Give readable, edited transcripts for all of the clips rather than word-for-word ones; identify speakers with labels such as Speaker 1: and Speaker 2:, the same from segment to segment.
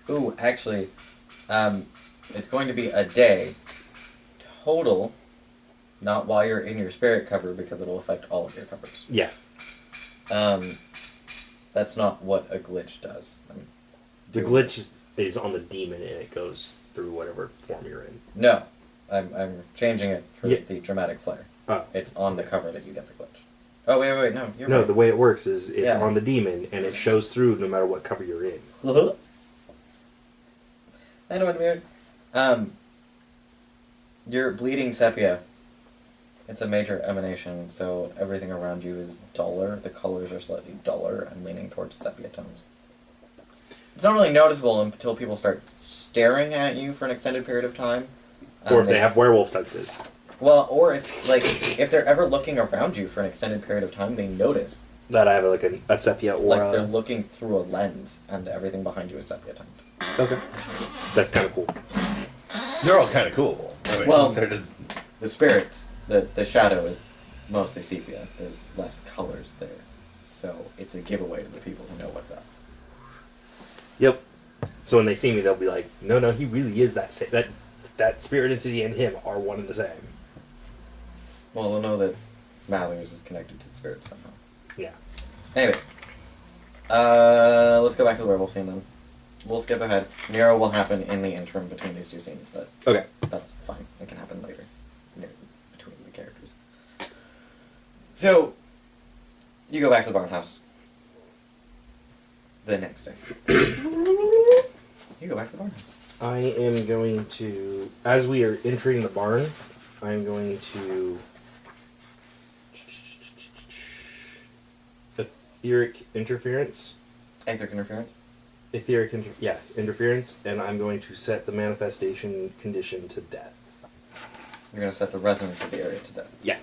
Speaker 1: Ooh, actually, it's going to be a day total, not while you're in your spirit cover, because it'll affect all of your covers.
Speaker 2: Yeah.
Speaker 1: That's not what a glitch does.
Speaker 2: The glitch is on the demon, and it goes through whatever form you're in.
Speaker 1: No, I'm changing it for the dramatic flare.
Speaker 2: Oh.
Speaker 1: It's on the cover that you get the glitch. Oh, wait, no, you're
Speaker 2: No,
Speaker 1: right.
Speaker 2: the way it works is it's on the demon, and it shows through no matter what cover you're in.
Speaker 1: I know what I mean. You're bleeding sepia. It's a major emanation, so everything around you is duller. The colors are slightly duller and leaning towards sepia tones. It's not really noticeable until people start staring at you for an extended period of time.
Speaker 2: Or if they have werewolf senses.
Speaker 1: Well, or if they're ever looking around you for an extended period of time, they notice
Speaker 2: that I have like a sepia aura.
Speaker 1: Like they're looking through a lens, and everything behind you is sepia toned.
Speaker 2: Okay, that's kind of cool.
Speaker 3: They're all kind of cool. I mean,
Speaker 1: well,
Speaker 3: they're just
Speaker 1: the spirits. The shadow is mostly sepia. There's less colors there, so it's a giveaway to the people who know what's up.
Speaker 2: Yep. So when they see me, they'll be like, "No, he really is that spirit entity and him are one and the same."
Speaker 1: Well, they'll know that Mathers is connected to the spirits somehow.
Speaker 2: Yeah.
Speaker 1: Anyway, let's go back to the werewolf scene then. We'll skip ahead. Nero will happen in the interim between these two scenes, but
Speaker 2: okay,
Speaker 1: that's fine. It can happen later, between the characters. So, you go back to the barn house. The next day. You go back to the barn house.
Speaker 2: I am going to, as we are entering the barn, I'm going to etheric interference. Interference, and I'm going to set the manifestation condition to death.
Speaker 1: You're going to set the resonance of the area to death.
Speaker 2: Yeah.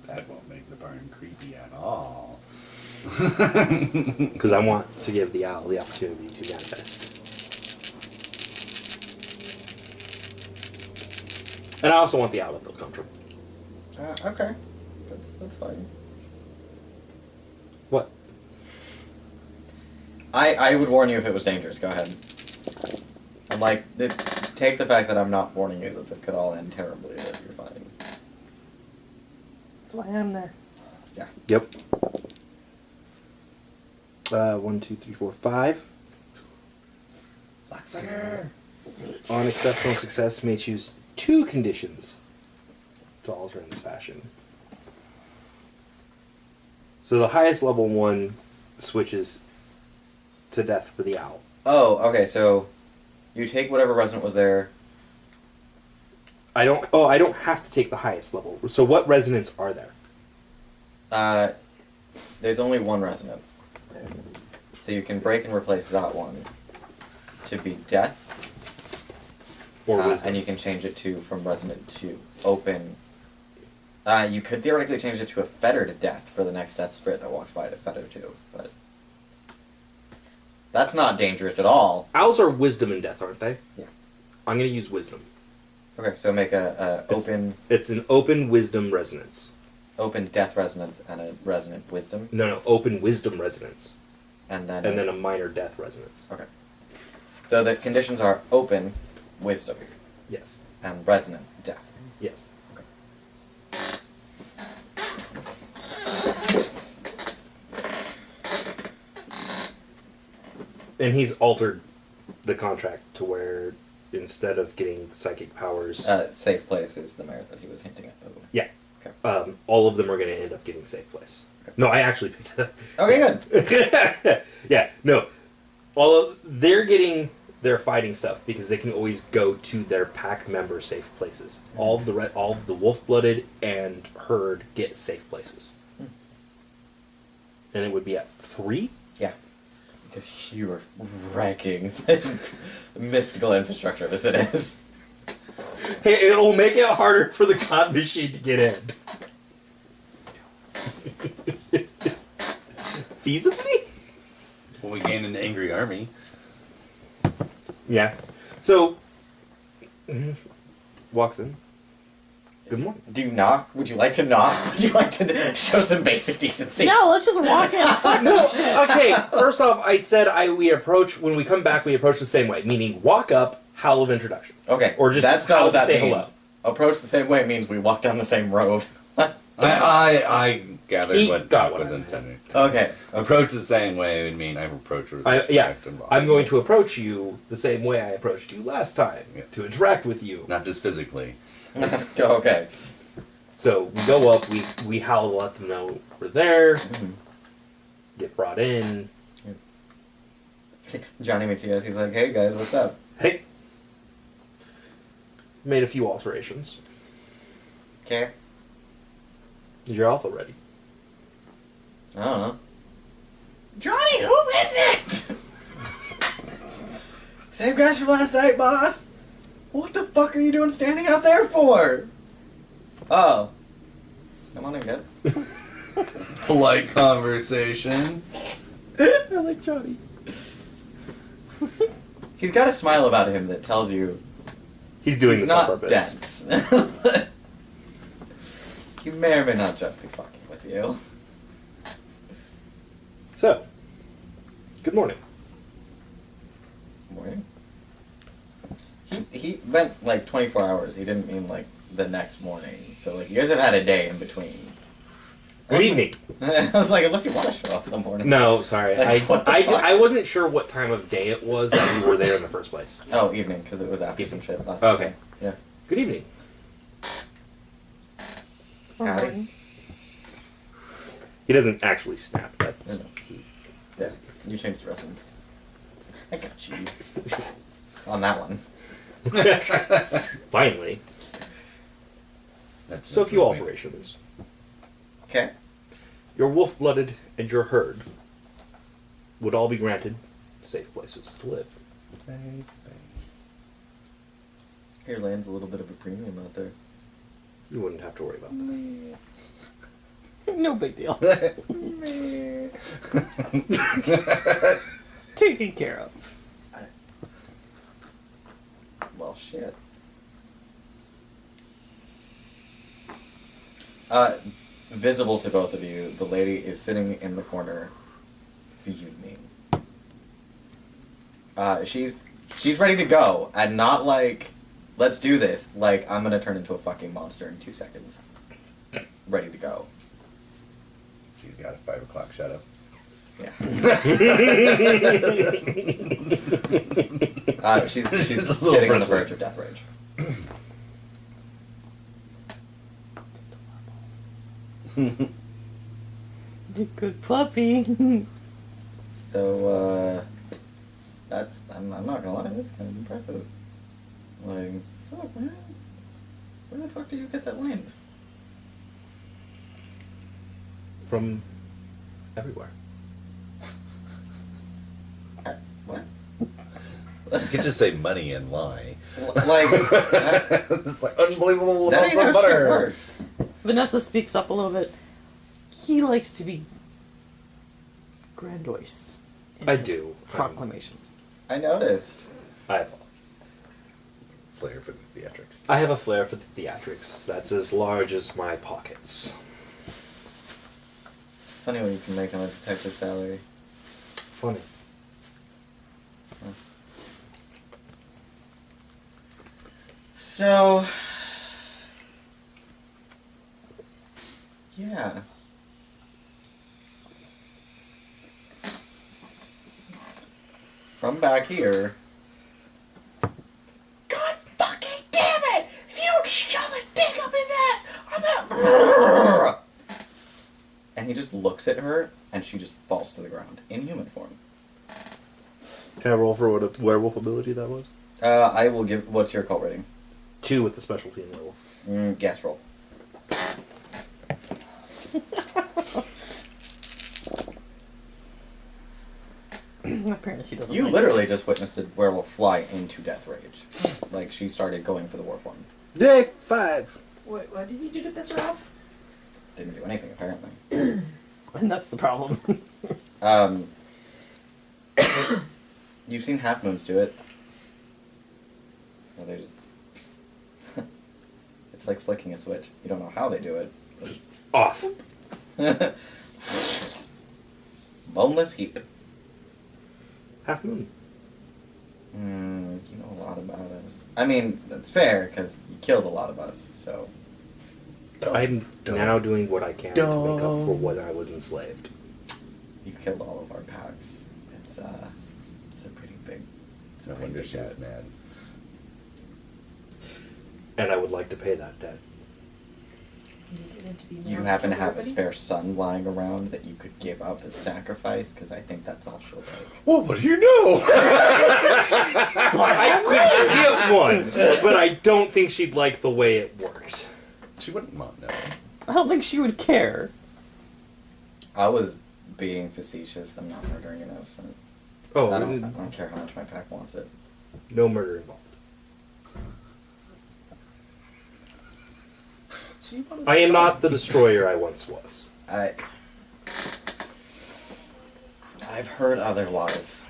Speaker 3: That won't make the barn creepy at all.
Speaker 2: Because I want to give the owl the opportunity to manifest. And I also want the owl to feel comfortable.
Speaker 1: Okay. That's fine.
Speaker 2: What?
Speaker 1: I would warn you if it was dangerous. Go ahead. I'm like, take the fact that I'm not warning you that this could all end terribly if you're fine.
Speaker 2: That's why I'm there.
Speaker 1: Yeah.
Speaker 2: Yep. 1, 2, 3, 4, 5.
Speaker 1: Blacksucker.
Speaker 2: On exceptional success, may choose 2 conditions to alter in this fashion. So the highest level one switches to death for the owl.
Speaker 1: Oh, okay, so you take whatever resonant was there.
Speaker 2: I don't have to take the highest level. So what resonance are there?
Speaker 1: There's only one resonance. So you can break and replace that one to be death.
Speaker 2: Or wisdom.
Speaker 1: And you can change it from resonant to open. You could theoretically change it to a fettered death for the next death spirit that walks by to fetter to, but that's not dangerous at all.
Speaker 2: Owls are wisdom and death, aren't they?
Speaker 1: Yeah.
Speaker 2: I'm going to use wisdom.
Speaker 1: Okay, so make a open...
Speaker 2: It's an open wisdom resonance.
Speaker 1: Open death resonance and a resonant wisdom?
Speaker 2: No, open wisdom resonance.
Speaker 1: And then
Speaker 2: a minor death resonance.
Speaker 1: Okay. So the conditions are open wisdom.
Speaker 2: Yes.
Speaker 1: And resonant death.
Speaker 2: Yes. And he's altered the contract to where instead of getting psychic powers...
Speaker 1: safe place is the merit that he was hinting at.
Speaker 2: Yeah.
Speaker 1: Okay.
Speaker 2: All of them are going to end up getting safe place. Okay. No, I actually picked it up.
Speaker 1: Okay, good.
Speaker 2: Yeah, no. They're getting their fighting stuff because they can always go to their pack member safe places. Mm-hmm. All of the wolf-blooded and herd get safe places. Mm. And it would be at 3?
Speaker 1: Yeah. Because you are wrecking the mystical infrastructure as it is.
Speaker 2: Hey, it'll make it harder for the con machine to get in. Feasibly?
Speaker 3: Well, we gained an angry army.
Speaker 2: Yeah. So, walks in. Good morning.
Speaker 1: Do you knock? Would you like to knock? Would you like to show some basic decency?
Speaker 4: No, let's just walk in. Fuck
Speaker 2: No,
Speaker 4: this shit.
Speaker 2: okay, first off, I said when we come back, we approach the same way, meaning walk up, howl of introduction.
Speaker 1: Okay,
Speaker 2: Or just
Speaker 1: that's not
Speaker 2: howl
Speaker 1: what
Speaker 2: to
Speaker 1: that
Speaker 2: say
Speaker 1: means.
Speaker 2: hello.
Speaker 1: Approach the same way means we walk down the same road.
Speaker 3: I gathered
Speaker 2: He
Speaker 3: what
Speaker 2: got
Speaker 3: Doc
Speaker 2: what
Speaker 3: was
Speaker 2: I meant.
Speaker 3: intending.
Speaker 1: Okay.
Speaker 3: Approach the same way would mean I approach with respect and
Speaker 2: I'm going to approach you the same way I approached you last time,
Speaker 3: Yes.
Speaker 2: to interact with you.
Speaker 3: not just physically.
Speaker 1: Okay.
Speaker 2: So we go up, we howl to let them know we're there,
Speaker 1: Mhm.
Speaker 2: get brought in.
Speaker 1: Johnny meets you guys. He's like, "Hey guys, what's up?"
Speaker 2: Hey, made a few alterations.
Speaker 1: Okay.
Speaker 2: Is your alpha ready?
Speaker 1: I don't know. Johnny, who is it? Same guys from last night, boss. What the fuck are you doing standing out there for? Oh. Come on in, guys.
Speaker 3: Polite conversation.
Speaker 2: I like Johnny.
Speaker 1: He's got a smile about him that tells you
Speaker 2: He's doing
Speaker 1: he's
Speaker 2: this on
Speaker 1: not
Speaker 2: purpose.
Speaker 1: dense. He may or may not just be fucking with you.
Speaker 2: So, good morning.
Speaker 1: Morning. He meant like 24 hours. He didn't mean like the next morning. So like you guys have had a day in between.
Speaker 2: Good evening.
Speaker 1: I was like, unless you want to show up in the morning.
Speaker 2: No, sorry.
Speaker 1: Like, what the fuck?
Speaker 2: I wasn't sure what time of day it was that we were there in the first place.
Speaker 1: Oh, evening, because it was after
Speaker 2: Evening.
Speaker 1: some shit last
Speaker 2: Okay.
Speaker 1: time. Yeah.
Speaker 2: Good evening.
Speaker 1: Howdy.
Speaker 2: He doesn't actually snap. That's
Speaker 1: I know. Yeah. You changed the rest of them. I got you. On that one.
Speaker 2: finally.
Speaker 3: That's
Speaker 2: So a few
Speaker 3: improving.
Speaker 2: alterations.
Speaker 1: Okay.
Speaker 2: Your wolf-blooded and your herd would all be granted safe places to live.
Speaker 3: Safe space.
Speaker 1: Your land's a little bit of a premium out there.
Speaker 2: You wouldn't have to worry about that.
Speaker 4: No big deal. Taken care of.
Speaker 1: Well, shit. Visible to both of you, the lady is sitting in the corner, fuming. She's ready to go, and not like, let's do this. Like, I'm gonna turn into a fucking monster in 2 seconds. Ready to go.
Speaker 3: She's got a 5 o'clock shut up.
Speaker 1: Yeah. She's
Speaker 3: Just a little
Speaker 1: sitting on the
Speaker 3: bristly.
Speaker 1: verge of death rage.
Speaker 4: You good puppy.
Speaker 1: So, that's, I'm not gonna lie, that's kind of impressive. Like, fuck, man. Where the fuck do you get that land?
Speaker 2: From everywhere.
Speaker 1: What?
Speaker 3: You could just say money and lie.
Speaker 1: Like,
Speaker 3: It's like unbelievable
Speaker 1: that
Speaker 3: amounts
Speaker 1: ain't
Speaker 3: of
Speaker 1: how shit
Speaker 3: butter.
Speaker 1: works.
Speaker 4: Vanessa speaks up a little bit. He likes to be grandiose. in
Speaker 2: I
Speaker 4: his
Speaker 2: do.
Speaker 4: Proclamations.
Speaker 1: I noticed.
Speaker 2: I
Speaker 3: Flair for the theatrics.
Speaker 2: have a flair for the theatrics that's as large as my pockets.
Speaker 1: Funny what you can make on a detective salary.
Speaker 2: Funny.
Speaker 1: So, yeah. From back here. God fucking damn it! If you don't shove a dick up his ass, I'm gonna. And he just looks at her, and she just falls to the ground in human form.
Speaker 2: Can I roll for what a werewolf ability that was?
Speaker 1: I will give. What's your cult rating?
Speaker 2: 2 with the specialty in werewolf.
Speaker 1: Guess roll.
Speaker 4: Apparently she doesn't
Speaker 1: You
Speaker 4: like
Speaker 1: literally just witnessed a werewolf fly into death rage. Like, she started going for the war form.
Speaker 2: Day 5.
Speaker 4: What did you do to piss her off?
Speaker 1: Didn't do anything, apparently.
Speaker 4: And that's the problem.
Speaker 1: You've seen half moons do it. Well, they just... It's like flicking a switch. You don't know how they do it.
Speaker 2: Off.
Speaker 1: Boneless heap.
Speaker 2: Half moon.
Speaker 1: You know a lot about us. I mean, that's fair, because you killed a lot of us, so...
Speaker 2: I'm now doing what I can to make up for what I was enslaved.
Speaker 1: You killed all of our packs. It's a pretty big... It's a
Speaker 3: No
Speaker 1: pretty
Speaker 3: wonder
Speaker 1: big
Speaker 3: she was
Speaker 1: debt.
Speaker 3: mad.
Speaker 2: And I would like to pay that debt.
Speaker 1: You happen to have a spare son lying around that you could give up as sacrifice, because I think that's all she'll take.
Speaker 3: Well, what do you know?
Speaker 2: I could give one, but I don't think she'd like the way it worked.
Speaker 3: She wouldn't want no.
Speaker 4: I don't think she would care.
Speaker 1: I was being facetious. I'm not murdering an innocent.
Speaker 2: Oh,
Speaker 1: I don't care how much my pack wants it.
Speaker 2: no murder involved. I am not the destroyer I once was.
Speaker 1: I've heard otherwise.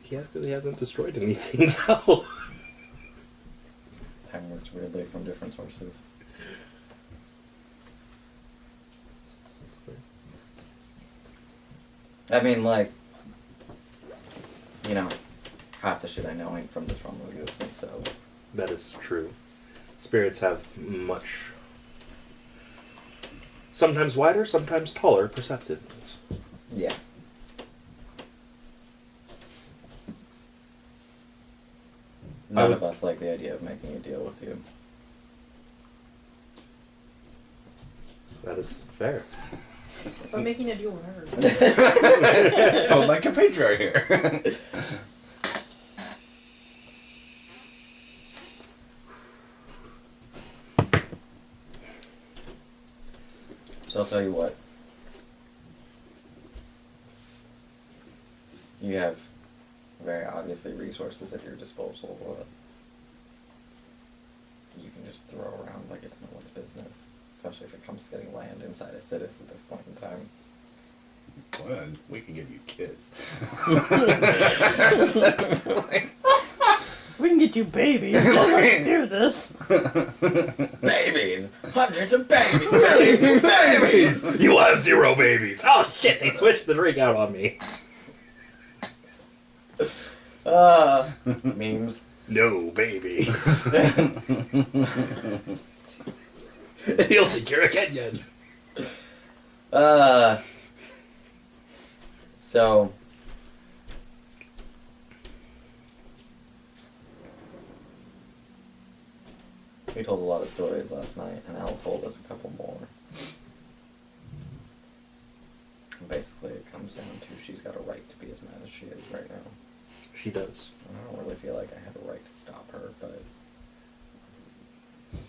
Speaker 2: He hasn't destroyed anything, though.
Speaker 1: Time works weirdly from different sources. I mean, like, you know, half the shit I know ain't from this realm of existence, so...
Speaker 2: That is true. Spirits have much... sometimes wider, sometimes taller perceptiveness.
Speaker 1: Yeah. None of us like the idea of making a deal with you.
Speaker 2: That is fair.
Speaker 5: But making a deal with her.
Speaker 3: Oh, like a patriarch here.
Speaker 1: So I'll tell you what. You have very obviously resources at your disposal that you can just throw around like it's no one's business. Especially if it comes to getting land inside a city at this point in time.
Speaker 3: Well, we can give you kids.
Speaker 4: We can get you babies. So let's do this.
Speaker 1: Babies! Hundreds of babies! Millions of babies!
Speaker 2: You have 0 babies! Oh shit, they switched the drink out on me.
Speaker 1: Memes.
Speaker 2: No babies. He'll think you're a Kenyan.
Speaker 1: So... We told a lot of stories last night, and Al told us a couple more. Basically, it comes down to she's got a right to be as mad as she is right now.
Speaker 2: She does.
Speaker 1: I don't really feel like I have a right to stop her, but it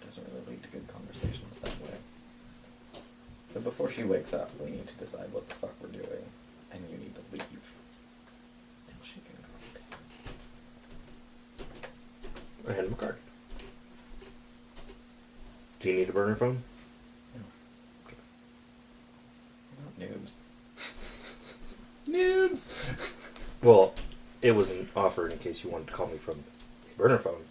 Speaker 1: doesn't really lead to good conversations that way. So before she wakes up, we need to decide what the fuck we're doing, and you need to leave till she can go.
Speaker 2: I hand him a card. Do you need a burner phone?
Speaker 1: No. Okay. We're not noobs.
Speaker 3: Noobs.
Speaker 2: Well, it was an offer in case you wanted to call me from a burner phone.